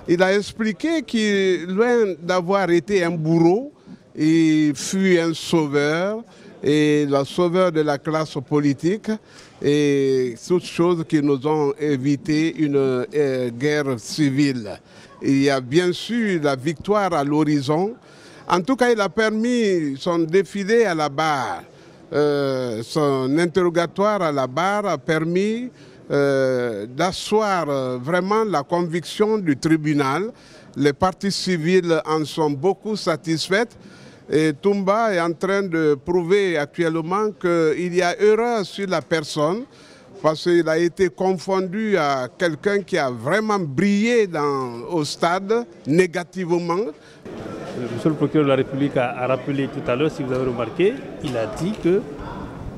Il a expliqué qu'il, loin d'avoir été un bourreau, il fut un sauveur, et le sauveur de la classe politique, et toutes choses qui nous ont évité une guerre civile. Il y a bien sûr la victoire à l'horizon. En tout cas, il a permis son défilé à la barre. Son interrogatoire à la barre a permis d'asseoir vraiment la conviction du tribunal. Les parties civiles en sont beaucoup satisfaites. Et Toumba est en train de prouver actuellement qu'il y a erreur sur la personne parce qu'il a été confondu à quelqu'un qui a vraiment brillé au stade négativement. Monsieur le procureur de la République a rappelé tout à l'heure, si vous avez remarqué, il a dit que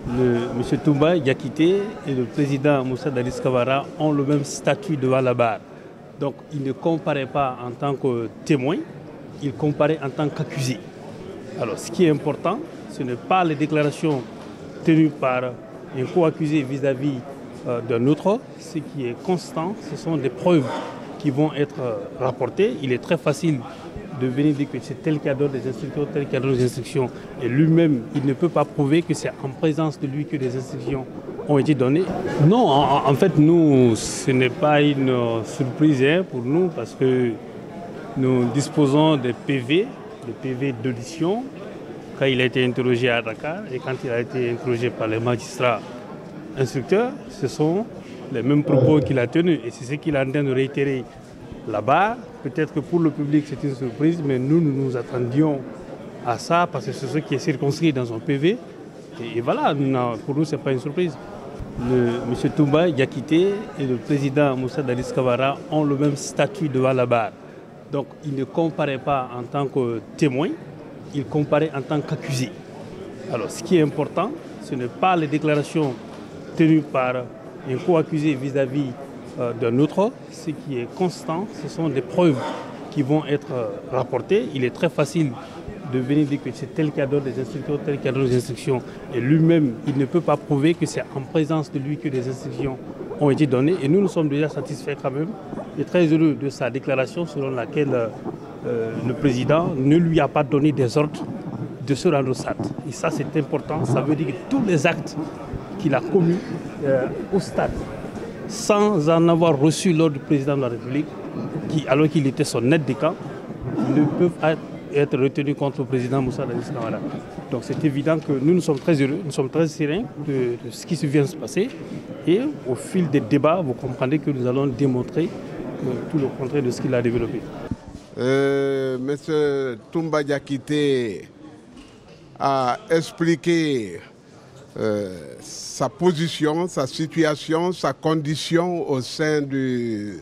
M. Toumba Diakité et le président Moussa Dadis Camara ont le même statut devant la barre. Donc il ne comparaît pas en tant que témoin, il comparaît en tant qu'accusé. Alors, ce qui est important, ce n'est pas les déclarations tenues par un co-accusé vis-à-vis d'un autre. Ce qui est constant, ce sont des preuves qui vont être rapportées. Il est très facile de venir dire que c'est tel qui a donné des instructions, tel qui a donné des instructions. Et lui-même, il ne peut pas prouver que c'est en présence de lui que des instructions ont été données. Non, en fait, nous, ce n'est pas une surprise pour nous parce que nous disposons des PV d'audition quand il a été interrogé à Dakar et quand il a été interrogé par les magistrats instructeurs, ce sont les mêmes propos qu'il a tenus et c'est ce qu'il est en train de réitérer là-bas. Peut-être que pour le public c'est une surprise, mais nous attendions à ça parce que c'est ce qui est circonscrit dans son PV et voilà, pour nous c'est pas une surprise. M. Toumba Diakité et le président Moussa Dadis Camara ont le même statut devant la barre. Donc il ne comparaît pas en tant que témoin, il comparaît en tant qu'accusé. Alors ce qui est important, ce n'est pas les déclarations tenues par un co-accusé vis-à-vis d'un autre. Ce qui est constant, ce sont des preuves qui vont être rapportées. Il est très facile de venir dire que c'est tel qui a donné des instructions, tel qui a donné des instructions. Et lui-même, il ne peut pas prouver que c'est en présence de lui que des instructions ont été données. Et nous sommes déjà satisfaits quand même et très heureux de sa déclaration selon laquelle le président ne lui a pas donné des ordres de se rendre au stade. Et ça, c'est important. Ça veut dire que tous les actes qu'il a commis au stade, sans en avoir reçu l'ordre du président de la République, alors qu'il était son aide de camp, ne peuvent être retenus contre le président Moussa Dadis Camara. Donc c'est évident que nous sommes très heureux, nous sommes très sereins de ce qui vient de se passer. Et au fil des débats, vous comprendrez que nous allons démontrer tout le contraire de ce qu'il a développé. M. Toumba Diakité a expliqué sa position, sa situation, sa condition au sein de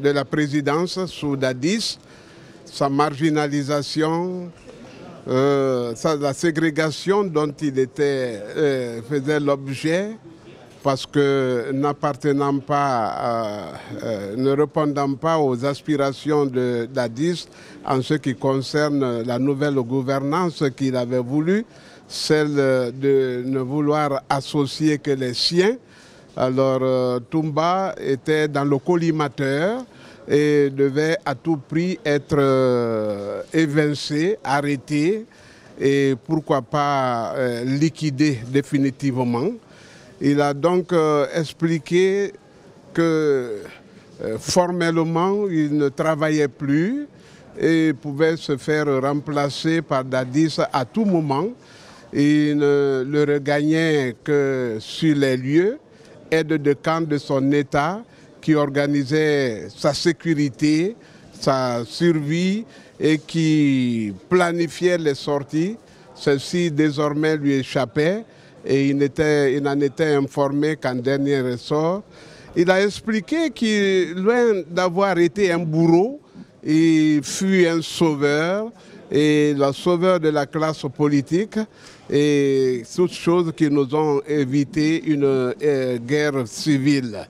la présidence sous Dadis, sa marginalisation, la ségrégation dont il faisait l'objet parce que n'appartenant pas, ne répondant pas aux aspirations de Dadis en ce qui concerne la nouvelle gouvernance qu'il avait voulu, celle de ne vouloir associer que les siens. Alors Toumba était dans le collimateur et devait à tout prix être évincé, arrêté et pourquoi pas liquidé définitivement. Il a donc expliqué que formellement il ne travaillait plus et pouvait se faire remplacer par Dadis à tout moment. Il ne le regagnait que sur les lieux, aide de camp de son État qui organisait sa sécurité, sa survie et qui planifiait les sorties. Ceci désormais lui échappait et il n'en était informé qu'en dernier ressort. Il a expliqué qu'il, loin d'avoir été un bourreau, il fut un sauveur et le sauveur de la classe politique et toutes choses qui nous ont évité une guerre civile.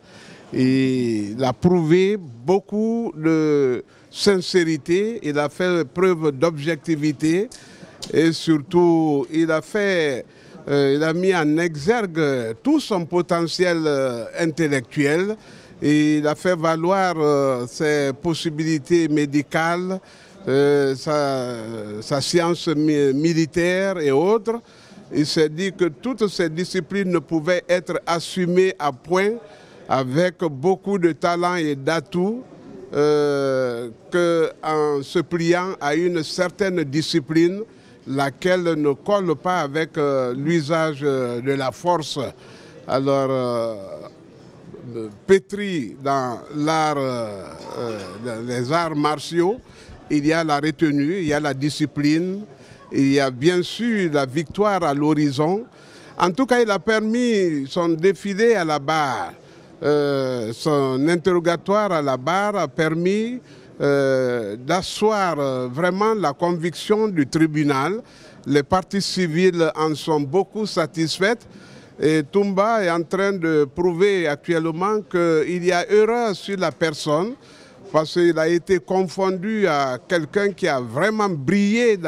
Il a prouvé beaucoup de sincérité, il a fait preuve d'objectivité et surtout il a mis en exergue tout son potentiel intellectuel Il a fait valoir ses possibilités médicales, sa science militaire et autres. Il s'est dit que toutes ces disciplines ne pouvaient être assumées à point avec beaucoup de talent et d'atouts qu'en se pliant à une certaine discipline, laquelle ne colle pas avec l'usage de la force. Alors, pétri dans les arts martiaux, il y a la retenue, il y a la discipline, il y a bien sûr la victoire à l'horizon. En tout cas, il a permis son défilé à la barre. Son interrogatoire à la barre a permis d'asseoir vraiment la conviction du tribunal. Les parties civiles en sont beaucoup satisfaites. Et Toumba est en train de prouver actuellement qu'il y a erreur sur la personne parce qu'il a été confondu à quelqu'un qui a vraiment brillé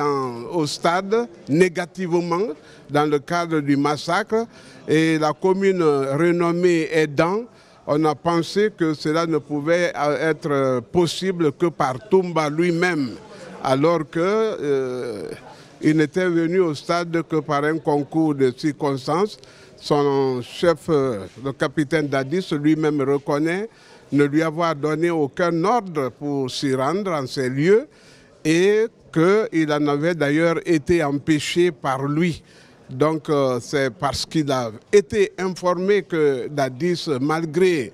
au stade négativement dans le cadre du massacre. Et la commune renommée aidant, on a pensé que cela ne pouvait être possible que par Toumba lui-même, alors qu'il n'était venu au stade que par un concours de circonstances. Son chef, le capitaine Dadis, lui-même reconnaît ne lui avoir donné aucun ordre pour s'y rendre en ces lieux et qu'il en avait d'ailleurs été empêché par lui. Donc c'est parce qu'il a été informé que Dadis, malgré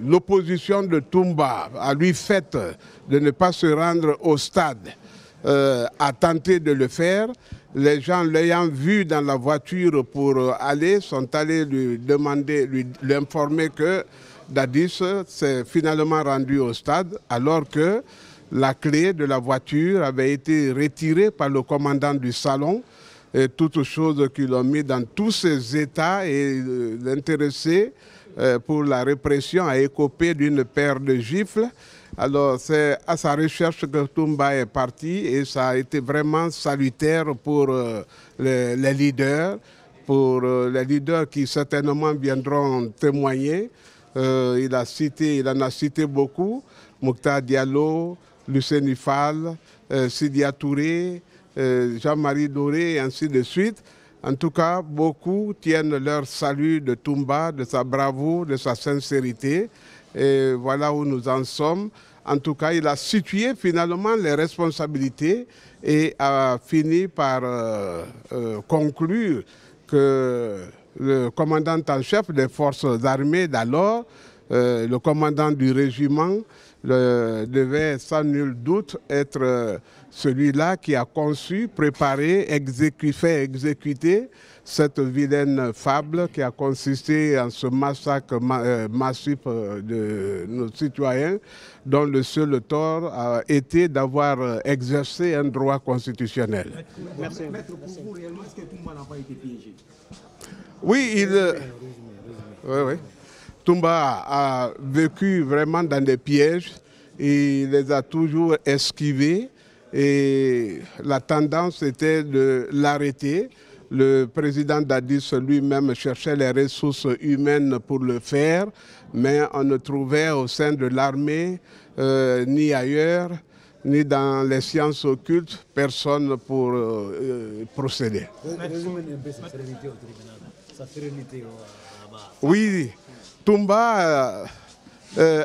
l'opposition de Toumba à lui faite de ne pas se rendre au stade, a tenté de le faire. Les gens l'ayant vu dans la voiture pour aller sont allés lui informer que Dadis s'est finalement rendu au stade alors que la clé de la voiture avait été retirée par le commandant du salon. Et toutes choses qui l'ont mis dans tous ses états et l'intéressé pour la répression a écopé d'une paire de gifles. Alors c'est à sa recherche que Toumba est parti et ça a été vraiment salutaire pour les leaders, qui certainement viendront témoigner. Il en a cité beaucoup, Mokhtar Diallo, Lucien Fall, Sidia Touré, Jean-Marie Doré et ainsi de suite. En tout cas, beaucoup tiennent leur salut de Toumba, de sa bravoure, de sa sincérité. Et voilà où nous en sommes. En tout cas, il a situé finalement les responsabilités et a fini par conclure que le commandant en chef des forces armées d'alors, le commandant du régiment, devait sans nul doute être celui-là qui a conçu, préparé, fait exécuter cette vilaine fable qui a consisté en ce massacre massif de nos citoyens, dont le seul tort a été d'avoir exercé un droit constitutionnel. Merci. Maître, pour vous, réellement, est-ce que Toumba n'a pas été piégé? Oui, oui. Toumba a vécu vraiment dans des pièges, il les a toujours esquivés et la tendance était de l'arrêter. Le président Dadis lui-même cherchait les ressources humaines pour le faire, mais on ne trouvait au sein de l'armée, ni ailleurs, ni dans les sciences occultes, personne pour procéder. Résumez un peu sa sérénité au tribunal, sa sérénité là-bas. Oui, Toumba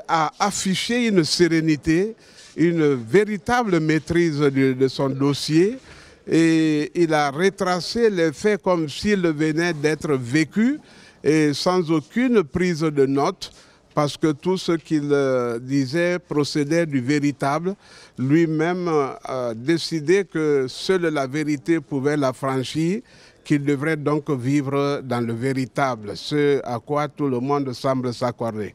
a affiché une sérénité, une véritable maîtrise de son dossier et il a retracé les faits comme s'ils venaient d'être vécus et sans aucune prise de notes parce que tout ce qu'il disait procédait du véritable. Lui-même a décidé que seule la vérité pouvait l'affranchir, qu'il devrait donc vivre dans le véritable, ce à quoi tout le monde semble s'accorder.